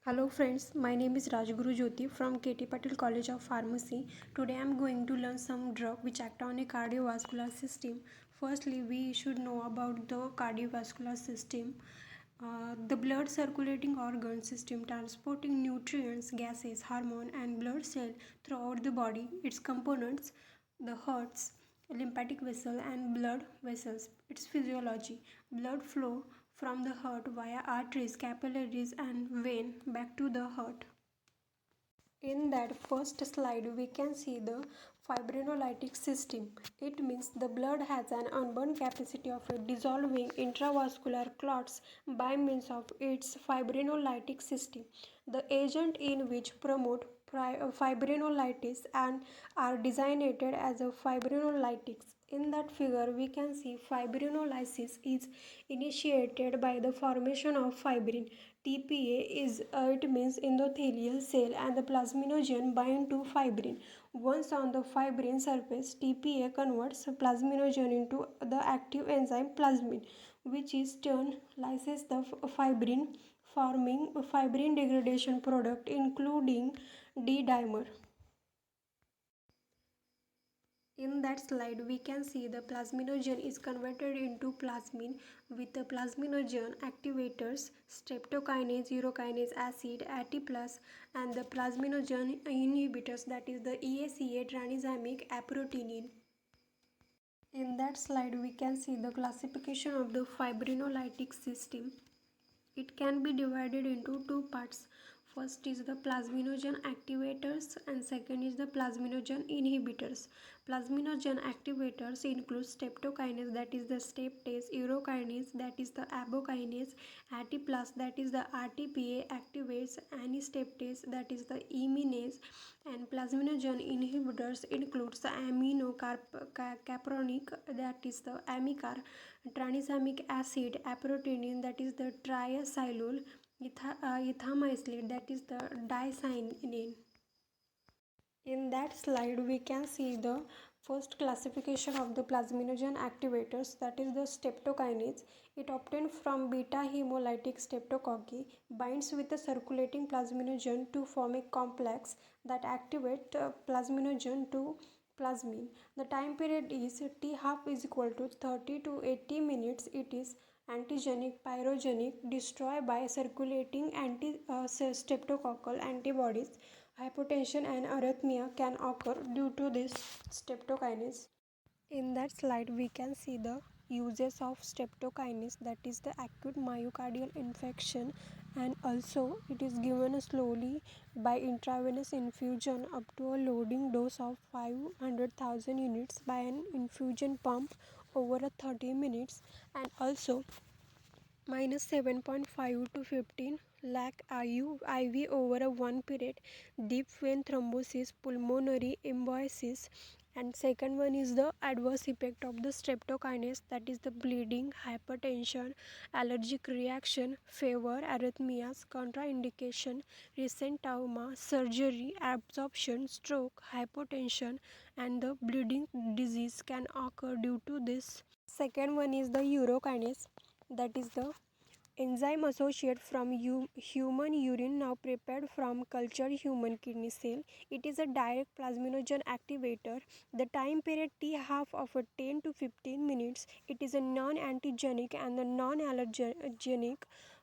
Hello friends, my name is Rajguru Jyoti from KT Patil College of Pharmacy. Today I am going to learn some drug which act on a cardiovascular system. Firstly, we should know about the cardiovascular system. The blood circulating organ system transporting nutrients, gases, hormone and blood cell throughout the body. Its components, the hearts, lymphatic vessel and blood vessels. Its physiology, blood flow from the heart via arteries, capillaries and vein back to the heart. In that first slide, we can see the fibrinolytic system. It means the blood has an unbound capacity of dissolving intravascular clots by means of its fibrinolytic system. The agent in which promote fibrinolysis and are designated as a fibrinolytics. In that figure, we can see fibrinolysis is initiated by the formation of fibrin. TPA is it means endothelial cell and the plasminogen bind to fibrin. Once on the fibrin surface, TPA converts plasminogen into the active enzyme plasmin, which is turn lyses the fibrin, forming fibrin degradation product including D-dimer. In that slide, we can see the plasminogen is converted into plasmin with the plasminogen activators, streptokinase, urokinase acid, AT+, and the plasminogen inhibitors, that is the EACA tranexamic aproteinin. In that slide, we can see the classification of the fibrinolytic system. It can be divided into two parts. First is the plasminogen activators and second is the plasminogen inhibitors. Plasminogen activators include streptokinase, that is the streptase, urokinase, that is the abokinase, AT+, that is the RTPA activates anistreptase, that is the eminase, and plasminogen inhibitors includes the aminocapronic, that is the amicar, tranexamic acid, aproteinin, that is the triacylul, ethamycin, that is the dicyanine. In that slide, we can see the first classification of the plasminogen activators, that is the streptokinase. It obtained from beta hemolytic streptococci, binds with the circulating plasminogen to form a complex that activates plasminogen to plasmin. The time period is T half is equal to 30 to 80 minutes. It is antigenic, pyrogenic, destroyed by circulating streptococcal antibodies. Hypotension and arrhythmia can occur due to this streptokinase. In that slide, we can see the uses of streptokinase, that is the acute myocardial infarction, and also it is given slowly by intravenous infusion up to a loading dose of 500,000 units by an infusion pump over a 30 minutes, and also minus 7.5 to 15 lakh IV over a one period, deep vein thrombosis, pulmonary embosis, and second one is the adverse effect of the streptokinase, that is the bleeding, hypertension, allergic reaction, fever, arrhythmias, contraindication, recent trauma, surgery, absorption, stroke, hypotension, and the bleeding disease can occur due to this. Second one is the urokinase, that is the enzyme associated from human urine now prepared from cultured human kidney cell. It is a direct plasminogen activator. The time period T half of a 10 to 15 minutes. It is a non-antigenic and the non-allergenic.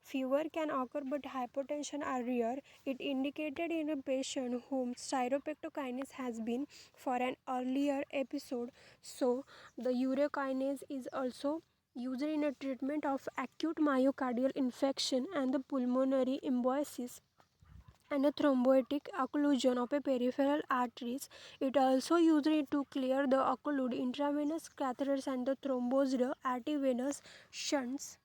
Fever can occur but hypotension are rare. It indicated in a patient whom spiropectokinase has been for an earlier episode. So the urokinase is also used in a treatment of acute myocardial infarction and the pulmonary embosis and a thrombotic occlusion of a peripheral arteries. It also used to clear the occlude intravenous catheters and the thrombosed arteriovenous shunts.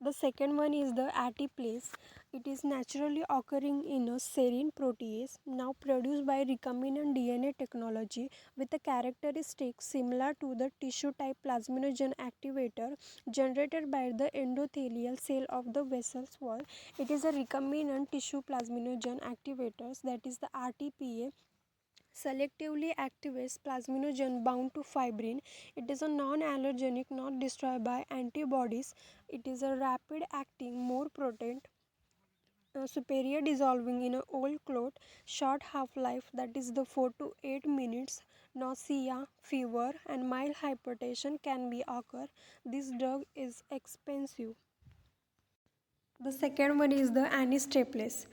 The second one is the ATPase. It is naturally occurring in a serine protease now produced by recombinant DNA technology with a characteristic similar to the tissue type plasminogen activator generated by the endothelial cell of the vessel's wall. It is a recombinant tissue plasminogen activators, that is the RTPA, selectively activates plasminogen bound to fibrin. It is a non-allergenic, not destroyed by antibodies. It is a rapid acting, more potent, superior dissolving in a old clot, short half-life, that is the 4 to 8 minutes. Nausea, fever, and mild hypertension can be occur. This drug is expensive. The second one is the anistaplase.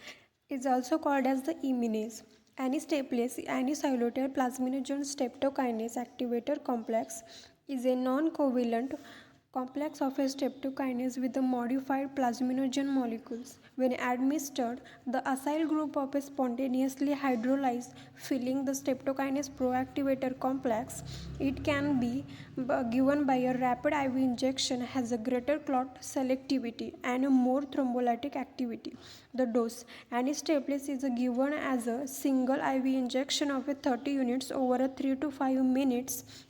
It's also called as the eminase. Anistaplase, anisylotary plasminogen streptokinase activator complex, is a non-covalent complex of a streptokinase with the modified plasminogen molecules. When administered, the acyl group of a spontaneously hydrolyzed filling the streptokinase proactivator complex. It can be given by a rapid IV injection, has a greater clot selectivity and a more thrombolytic activity. The dose anistaplase is given as a single IV injection of a 30 units over a 3 to 5 minutes.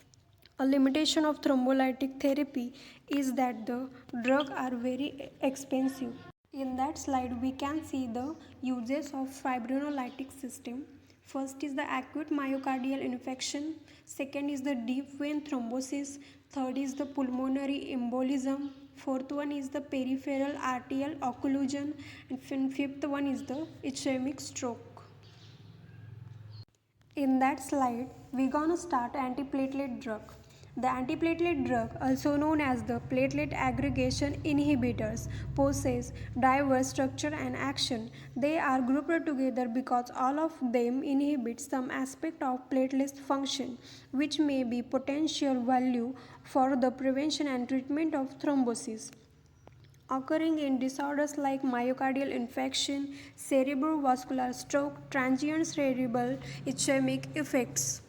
A limitation of thrombolytic therapy is that the drugs are very expensive. In that slide, we can see the uses of fibrinolytic system. First is the acute myocardial infarction. Second is the deep vein thrombosis. Third is the pulmonary embolism. Fourth one is the peripheral arterial occlusion. And fifth one is the ischemic stroke. In that slide, we're gonna start antiplatelet drug. The antiplatelet drug, also known as the platelet aggregation inhibitors, possess diverse structure and action. They are grouped together because all of them inhibit some aspect of platelet function, which may be potential value for the prevention and treatment of thrombosis, occurring in disorders like myocardial infarction, cerebrovascular stroke, transient cerebral ischemic effects.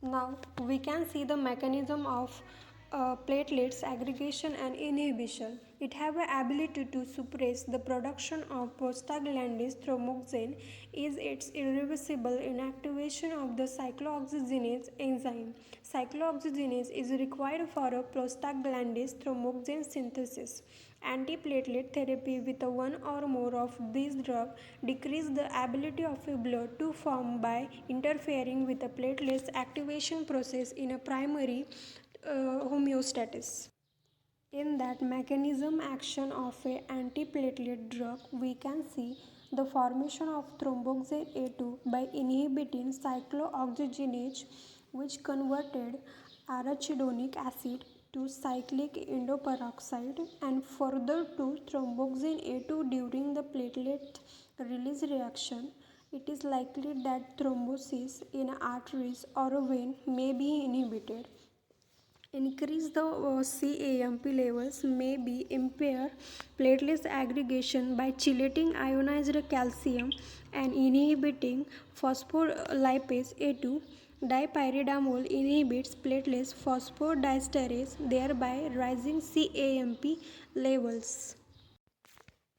Now we can see the mechanism of platelets aggregation and inhibition. It have the ability to suppress the production of prostaglandins. Thromboxane is its irreversible inactivation of the cyclooxygenase enzyme. Cyclooxygenase is required for a prostaglandins thromboxane synthesis. Antiplatelet therapy with one or more of these drugs decrease the ability of a blood to form by interfering with the platelets activation process in a primary homeostasis. In that mechanism action of a antiplatelet drug, we can see the formation of thromboxane A2 by inhibiting cyclooxygenase, which converted arachidonic acid to cyclic endoperoxide and further to thromboxane A2 during the platelet release reaction. It is likely that thrombosis in arteries or a vein may be inhibited. Increase the CAMP levels may be impair platelet aggregation by chelating ionized calcium and inhibiting phospholipase A2. Dipyridamole inhibits platelet phosphodiesterase, thereby raising CAMP levels.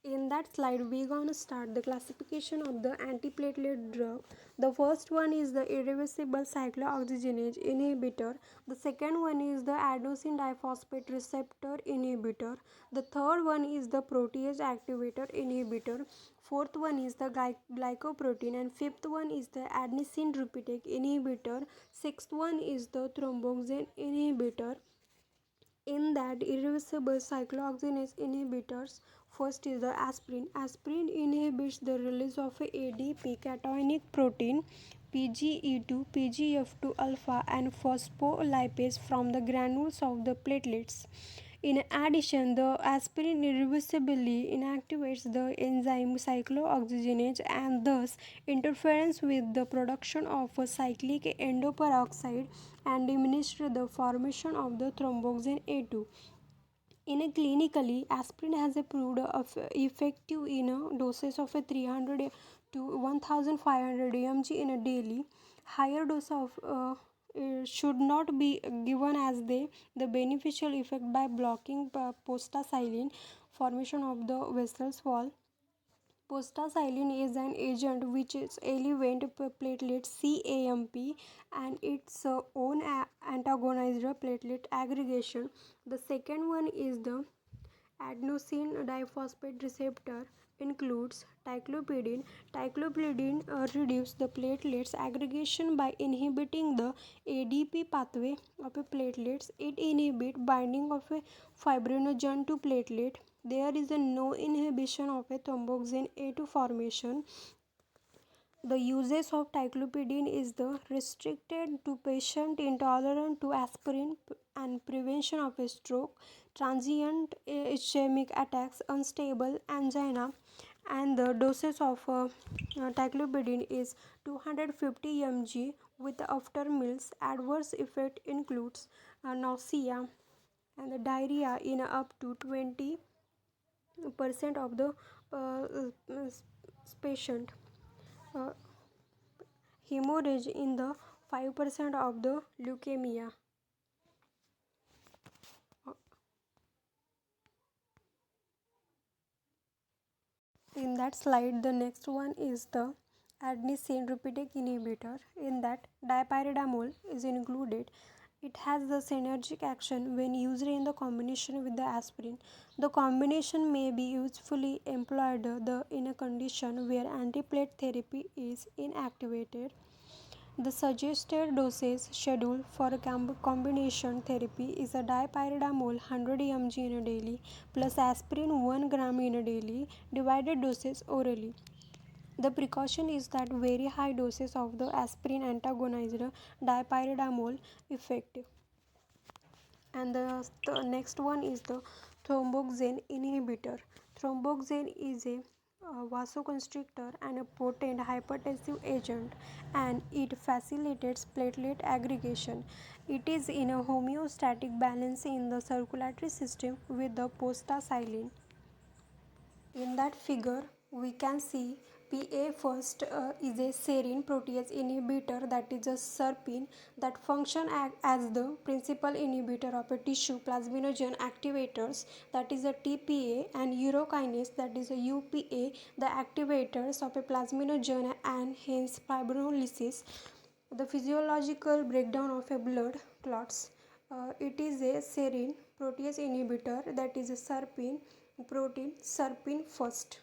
In that slide, we're gonna start the classification of the antiplatelet drug. The first one is the irreversible cyclooxygenase inhibitor. The second one is the adenosine diphosphate receptor inhibitor. The third one is the protease activator inhibitor. Fourth one is the glycoprotein, and fifth one is the adenosine reuptake inhibitor. Sixth one is the thromboxane inhibitor. In that irreversible cyclooxygenase inhibitors, first is the aspirin. Aspirin inhibits the release of a ADP cationic protein, PGE2, PGF2 alpha, and phospholipase from the granules of the platelets. In addition, the aspirin irreversibly inactivates the enzyme cyclooxygenase and thus interferes with the production of a cyclic endoperoxide and diminishes the formation of the thromboxane A2. In a clinically, aspirin has a proved effective in a doses of a 300 to 1500 mg in a daily. Higher dose of should not be given as the beneficial effect by blocking prostaglandin formation of the vessels wall. Prostaglandin is an agent which is elevates platelet CAMP and its own antagonizes platelet aggregation. The second one is the Adenosine diphosphate receptor includes ticlopidin. Ticlopidin reduces the platelets aggregation by inhibiting the ADP pathway of a platelets. It inhibits binding of a fibrinogen to platelet. There is a no inhibition of a thromboxane A2 formation. The uses of ticlopidin is the restricted to patient intolerant to aspirin and prevention of a stroke, transient ischemic attacks, unstable angina, and the doses of ticlopidin is 250 mg with after meals. Adverse effect includes nausea and the diarrhea in up to 20% of the patient. Uh, Hemorrhage in the 5% of the leukemia. In that slide, the next one is the adenosine reuptake inhibitor. In that, dipyridamole is included. It has the synergic action when used in the combination with the aspirin. The combination may be usefully employed in a condition where antiplatelet therapy is inactivated. The suggested dosage schedule for a combination therapy is a dipyridamole 100 mg in a daily plus aspirin 1 gram in a daily, divided doses orally. The precaution is that very high doses of the aspirin antagonize the dipyridamole effect. And the next one is the thromboxane inhibitor. Thromboxane is a vasoconstrictor and a potent hypertensive agent, and it facilitates platelet aggregation. It is in a homeostatic balance in the circulatory system with the prostaglandin. In that figure, we can see PA first is a serine protease inhibitor, that is a serpin that function as the principal inhibitor of a tissue plasminogen activators, that is a TPA, and urokinase, that is a UPA, the activators of a plasminogen and hence fibrinolysis. The physiological breakdown of a blood clots. It is a serine protease inhibitor, that is a serpin protein serpin first.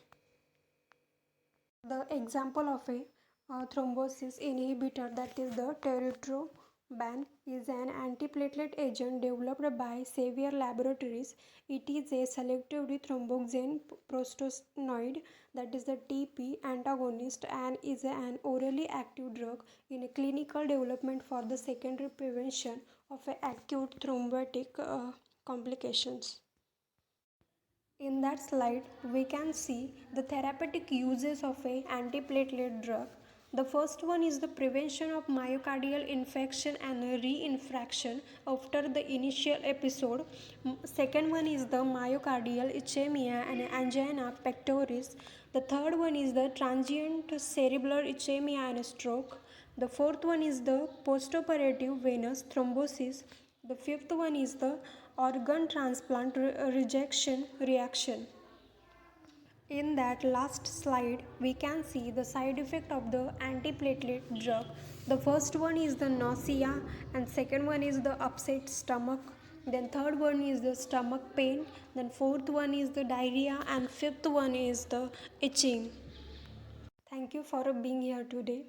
The example of a thrombosis inhibitor, that is the territroban, is an antiplatelet agent developed by Xavier Laboratories. It is a selectively thromboxane prostanoid, that is the TP antagonist, and is an orally active drug in a clinical development for the secondary prevention of acute thrombotic complications. In that slide, we can see the therapeutic uses of a antiplatelet drug. The first one is the prevention of myocardial infarction and reinfarction after the initial episode. Second one is the myocardial ischemia and angina pectoris. The third one is the transient cerebral ischemia and stroke. The fourth one is the postoperative venous thrombosis. The fifth one is the organ transplant rejection reaction. In that last slide, we can see the side effect of the antiplatelet drug. The first one is the nausea, and second one is the upset stomach. Then third one is the stomach pain. Then fourth one is the diarrhea, and fifth one is the itching. Thank you for being here today.